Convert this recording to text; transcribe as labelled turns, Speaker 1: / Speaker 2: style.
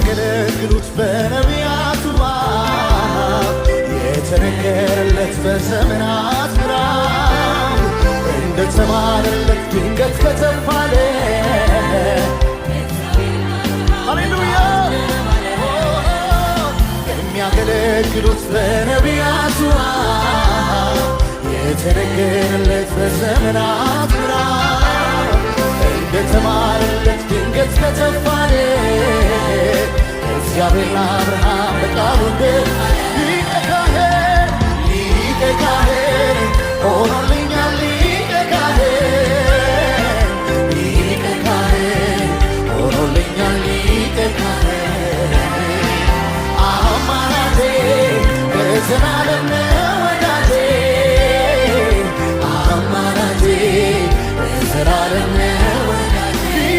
Speaker 1: የሚያገለግሉት በነቢያቱ የተነገረለት በዘመናት ምዕራፍ እንደተማረለት ድንገት ከተባለ ሃሌሉያ የሚያገለግሉት በነቢያቱ የተነገረለት በዘመናት ምዕራፍ እንደተማረለት ድንገት ከተባለ እግዚአብሔር ለአብርሃም በቃሉ ሊቀ ካህን ሆኖልኛል። ሊቀ ካህን ሆኖልኛል። ሊቀ ካህን አማራቴ በዘመናት